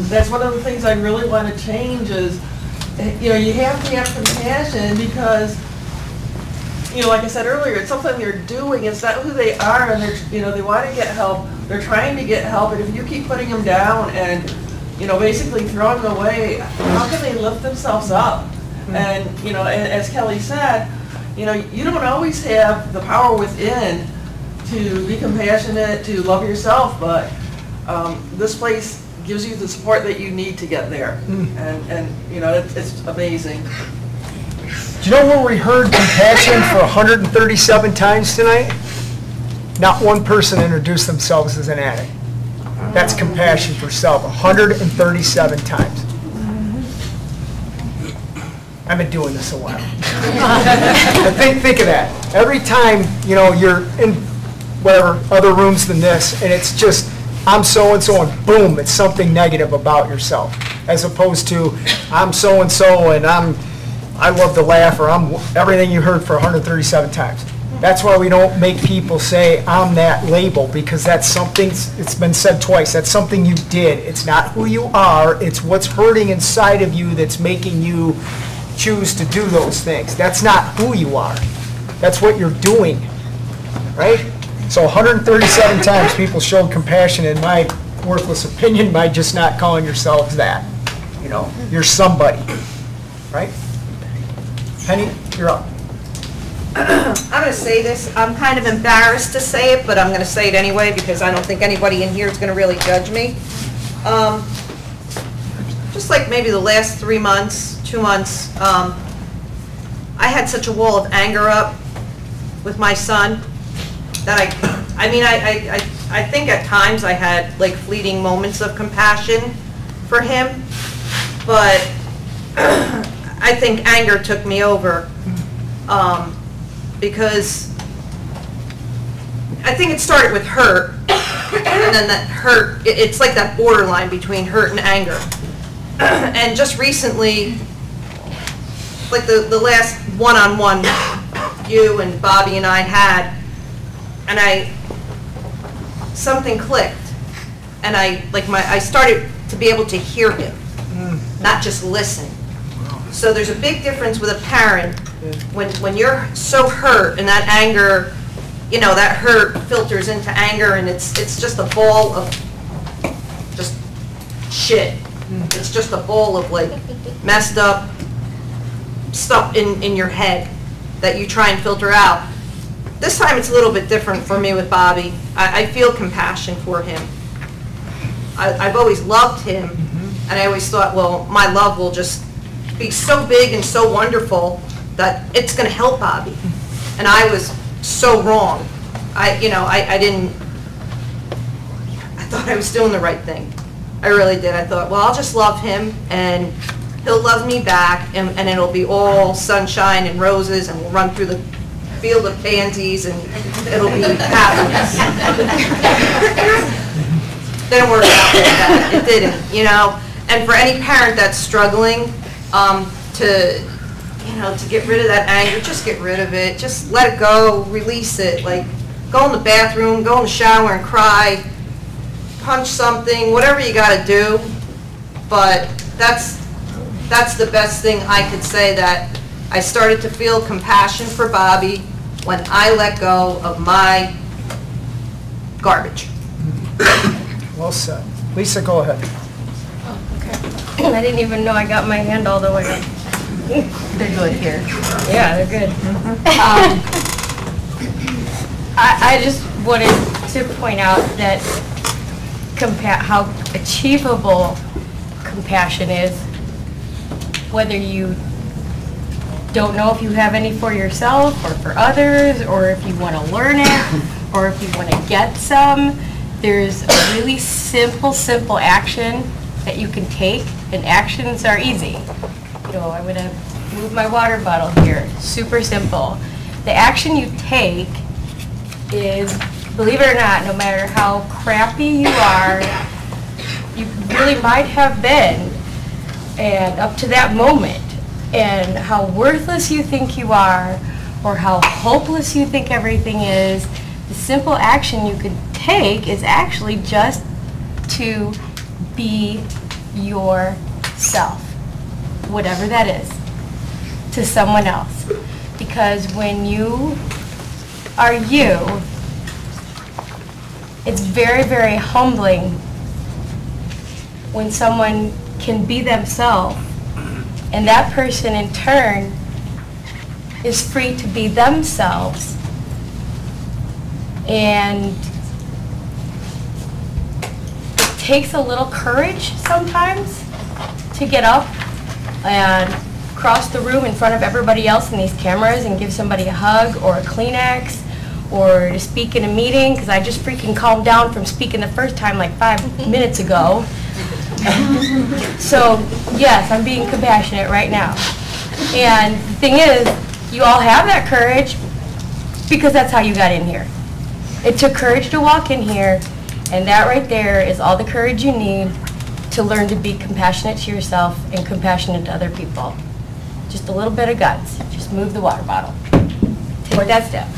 that's one of the things I really want to change is, you have to have compassion because, like I said earlier, it's something they're doing, it's not who they are, and they want to get help, they're trying to get help, and if you keep putting them down and, basically throwing them away, how can they lift themselves up? And, as Kelly said, you don't always have the power within to be compassionate, to love yourself, but this place gives you the support that you need to get there. And it's amazing. Do you know where we heard compassion for 137 times tonight? Not one person introduced themselves as an addict. That's compassion for self, 137 times. I've been doing this a while. But think of that. Every time, you're in whatever other rooms than this, and it's just, I'm so-and-so, and boom, it's something negative about yourself. As opposed to, I'm so-and-so, and I love to laugh, or I'm everything you heard for 137 times. That's why we don't make people say, I'm that label, because that's something, it's been said twice, that's something you did. It's not who you are, it's what's hurting inside of you that's making you choose to do those things. That's not who you are. That's what you're doing, right? So 137 times people showed compassion, in my worthless opinion, by just not calling yourselves that. You're somebody, right? Penny, you're up. I'm going to say this. I'm kind of embarrassed to say it, but I'm going to say it anyway because I don't think anybody in here is going to really judge me. Just like maybe the last 3 months, 2 months, I had such a wall of anger up with my son that I think at times I had like fleeting moments of compassion for him, but I think anger took me over. Because I think it started with hurt, and then that hurt, it's like that borderline between hurt and anger. And just recently, like the last one-on-one you and Bobby and I had, and something clicked, and I started to be able to hear him, not just listen. So there's a big difference with a parent when you're so hurt and that anger, that hurt filters into anger, and it's just a ball of just shit. It's just a ball of like messed up stuff in your head that you try and filter out. This time it's a little bit different for me with Bobby. I feel compassion for him. I've always loved him, and I always thought, well, my love will just be so big and so wonderful that it's going to help Bobby. And I was so wrong. I thought I was doing the right thing. I really did. I thought, well, I'll just love him and he'll love me back, and it'll be all sunshine and roses, and we'll run through the field of pansies and it'll be happiness. Didn't work out like that. It didn't, And for any parent that's struggling, to get rid of that anger, just get rid of it. Just let it go, release it. Like, go in the bathroom, go in the shower and cry, punch something, whatever you got to do. But that's the best thing I could say, that I started to feel compassion for Bobby when I let go of my garbage. Well said. Lisa, go ahead. And I didn't even know I got my hand all the way up. They're good here. Yeah, they're good. I just wanted to point out that how achievable compassion is, whether you don't know if you have any for yourself or for others, or if you want to learn it, or if you want to get some. There's a really simple action that you can take, and actions are easy. You know, I'm going to move my water bottle here. Super simple. The action you take is, believe it or not, no matter how crappy you are, you really might have been, and up to that moment, and how worthless you think you are, or how hopeless you think everything is, the simple action you could take is actually just to be yourself, whatever that is, to someone else. Because when you are you, it's very, very humbling when someone can be themselves, and that person in turn is free to be themselves. And it takes a little courage sometimes to get up and cross the room in front of everybody else in these cameras and give somebody a hug or a Kleenex, or to speak in a meeting, because I just freaking calmed down from speaking the first time like 5 minutes ago. So yes, I'm being compassionate right now. And the thing is, you all have that courage because that's how you got in here. It took courage to walk in here, and that right there is all the courage you need to learn to be compassionate to yourself and compassionate to other people. Just a little bit of guts. Just move the water bottle. Take that step.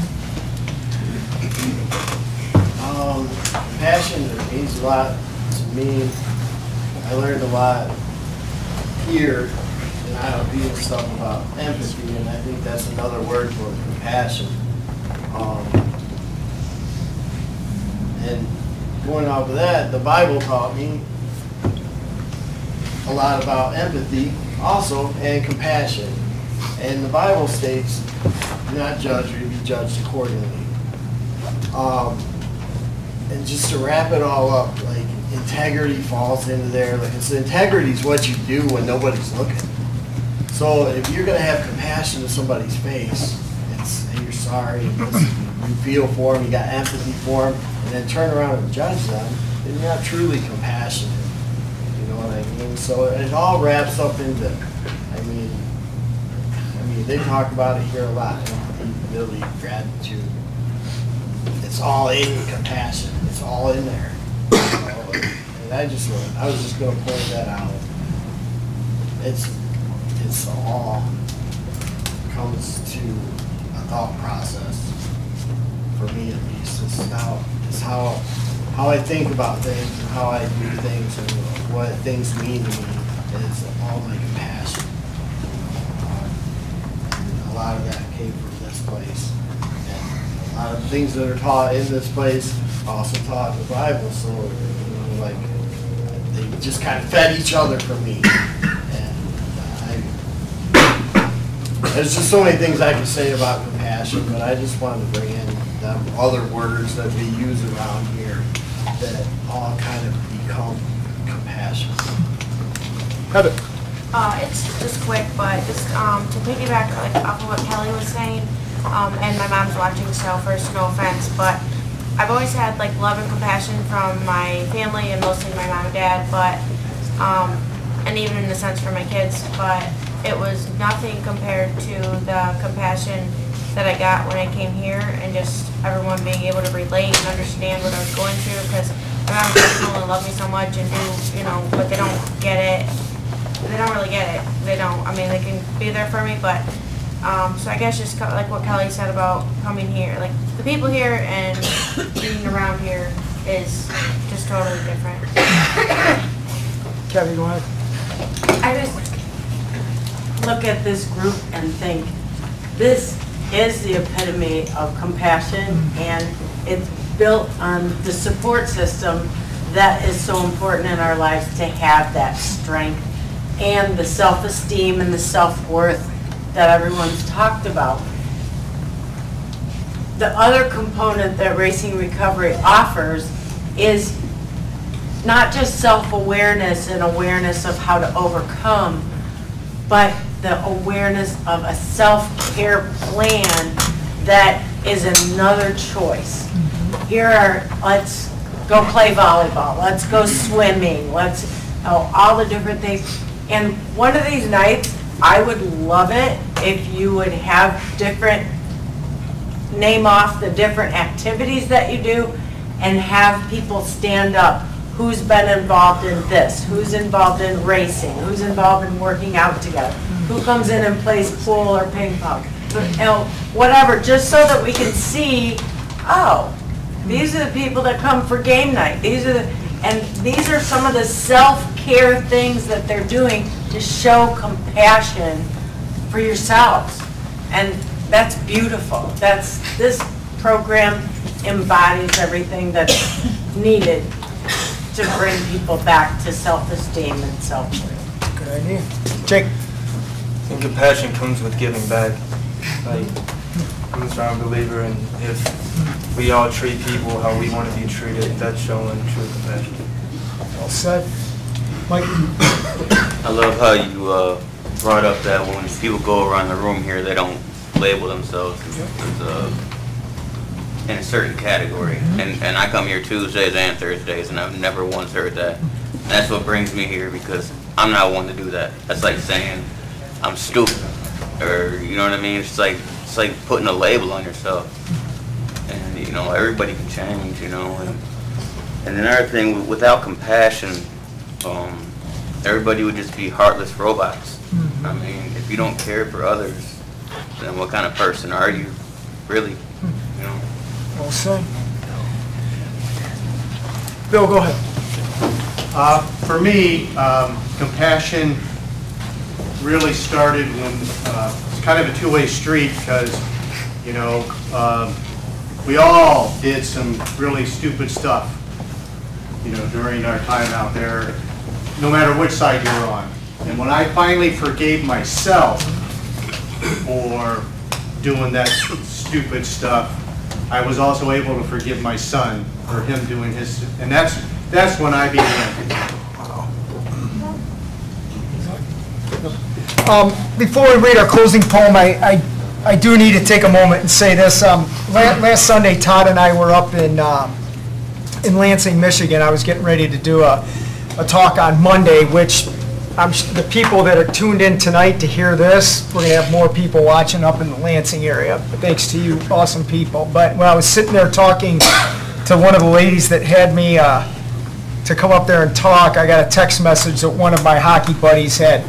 Compassion means a lot to me. I learned a lot here in ILB and stuff about empathy, and I think that's another word for compassion. And going off of that, the Bible taught me a lot about empathy also, and compassion. And the Bible states, do not judge or be judged accordingly. And just to wrap it all up, like, integrity falls into there. Like, integrity is what you do when nobody's looking. So if you're going to have compassion to somebody's face, and you're sorry, and you feel for them, you got empathy for them, and then turn around and judge them, then you're not truly compassionate. You know what I mean? So it all wraps up into, I mean, they talk about it here a lot, empathy, humility, gratitude. It's all in compassion. It's all in there. And I was just going to point that out. It's all comes to a thought process, for me at least. It's how I think about things and how I do things and what things mean to me. It's all my compassion. And a lot of that came from this place. And a lot of the things that are taught in this place also taught in the Bible. So, you know, like, they just kind of fed each other for me. There's just so many things I can say about compassion, but I just wanted to bring in them other words that we use around here that all kind of become compassion. Heather. It's just quick, but just to piggyback off of what Kelly was saying, and my mom's watching, so first, no offense, but I've always had like love and compassion from my family and mostly my mom and dad, but and even in the sense for my kids, but it was nothing compared to the compassion that I got when I came here, and just everyone being able to relate and understand what I was going through, because my mom and love me so much and do, you know, but they don't get it. They don't really get it. They don't. I mean, they can be there for me, but so I guess just like what Kelly said about coming here, like the people here and being around here is just totally different. Kevin, go ahead. I just look at this group and think, this is the epitome of compassion, and it's built on the support system that is so important in our lives, to have that strength and the self-esteem and the self-worth that everyone's talked about. the other component that Racing Recovery offers is not just self-awareness and awareness of how to overcome, but the awareness of a self-care plan that is another choice. Here are, let's go play volleyball, let's go swimming, let's, all the different things. And one of these nights, I would love it if you would have different, name off the different activities that you do and have people stand up. Who's been involved in this? Who's involved in racing? Who's involved in working out together? Who comes in and plays pool or ping pong? You know, whatever, just so that we can see, oh, these are the people that come for game night. These are the, and these are some of the self-care things that they're doing to show compassion for yourselves. And that's beautiful. This program embodies everything that's needed to bring people back to self-esteem and self-worth. Good idea. Jake? And compassion comes with giving back. Like, I'm a strong believer in if we all treat people how we want to be treated, that's showing true compassion. Well said. Mike? I love how you brought up that when people go around the room here, they don't label themselves as in a certain category. And I come here Tuesdays and Thursdays, and I've never once heard that. And that's what brings me here, because I'm not one to do that. That's like saying I'm stupid, or you know what I mean? It's like putting a label on yourself. And you know, everybody can change, you know. And another thing, without compassion, everybody would just be heartless robots. I mean, if you don't care for others, then what kind of person are you, really? You know. Well said. Bill, go ahead. For me, compassion really started when it's kind of a two-way street, because, you know, we all did some really stupid stuff, you know, during our time out there, no matter which side you're on. And when I finally forgave myself for doing that stupid stuff, I was also able to forgive my son for him doing his, and that's when I began. Before we read our closing poem, I do need to take a moment and say this. Last Sunday, Todd and I were up in Lansing, Michigan. I was getting ready to do a talk on Monday, which the people that are tuned in tonight to hear this, we're going to have more people watching up in the Lansing area, thanks to you awesome people. But when I was sitting there talking to one of the ladies that had me to come up there and talk, I got a text message that one of my hockey buddies had.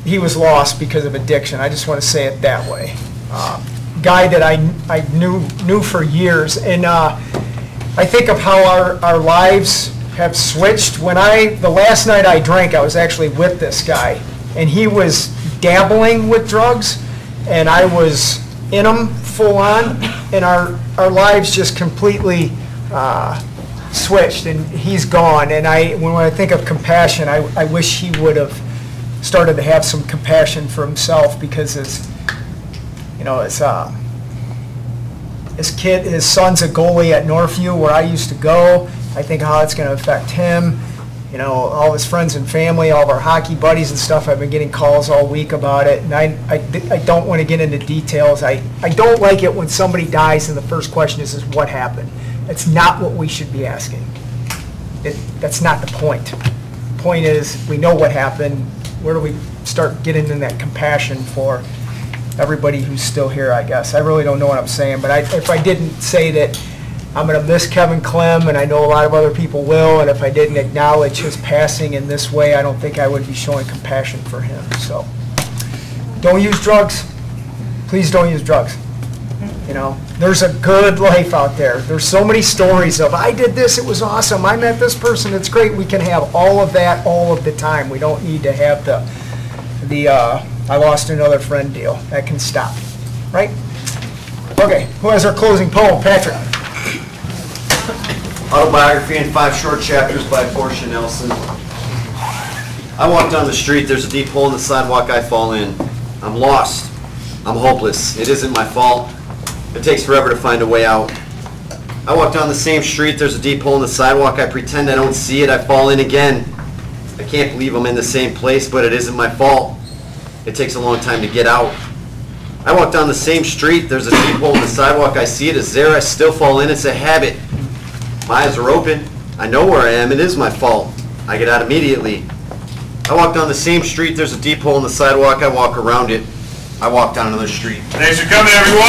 He was lost because of addiction. I just want to say it that way. Guy that I knew for years. And I think of how our lives have switched. The last night I drank, I was actually with this guy, and he was dabbling with drugs, and I was in them full on, and our lives just completely switched, and he's gone. And when I think of compassion, I wish he would have started to have some compassion for himself, because his son's a goalie at Northview, where I used to go. I think how it's going to affect him, you know, all his friends and family, all of our hockey buddies and stuff. I've been getting calls all week about it, and I don't want to get into details. I don't like it when somebody dies and the first question is what happened. It's not what we should be asking. That's not the point. The point is, we know what happened. Where do we start getting in that compassion for everybody who's still here, I guess. I really don't know what I'm saying, but if I didn't say that I'm going to miss Kevin Clem, and I know a lot of other people will, and if I didn't acknowledge his passing in this way, I don't think I would be showing compassion for him. So, don't use drugs. Please don't use drugs. You know, there's a good life out there. There's so many stories of, I did this, it was awesome, I met this person, it's great. We can have all of that all of the time. We don't need to have the I lost another friend deal. That can stop, right? Okay, who has our closing poem? Patrick. Autobiography in 5 short chapters by Portia Nelson. I walk down the street, there's a deep hole in the sidewalk I fall in. I'm lost. I'm hopeless. It isn't my fault. It takes forever to find a way out. I walk down the same street, there's a deep hole in the sidewalk, I pretend I don't see it, I fall in again. I can't believe I'm in the same place, but it isn't my fault. It takes a long time to get out. I walk down the same street, there's a deep hole in the sidewalk, I see it, it's there, I still fall in, it's a habit. My eyes are open, I know where I am, it is my fault. I get out immediately. I walk down the same street, there's a deep hole in the sidewalk, I walk around it. I walk down another street. Thanks for coming, everyone.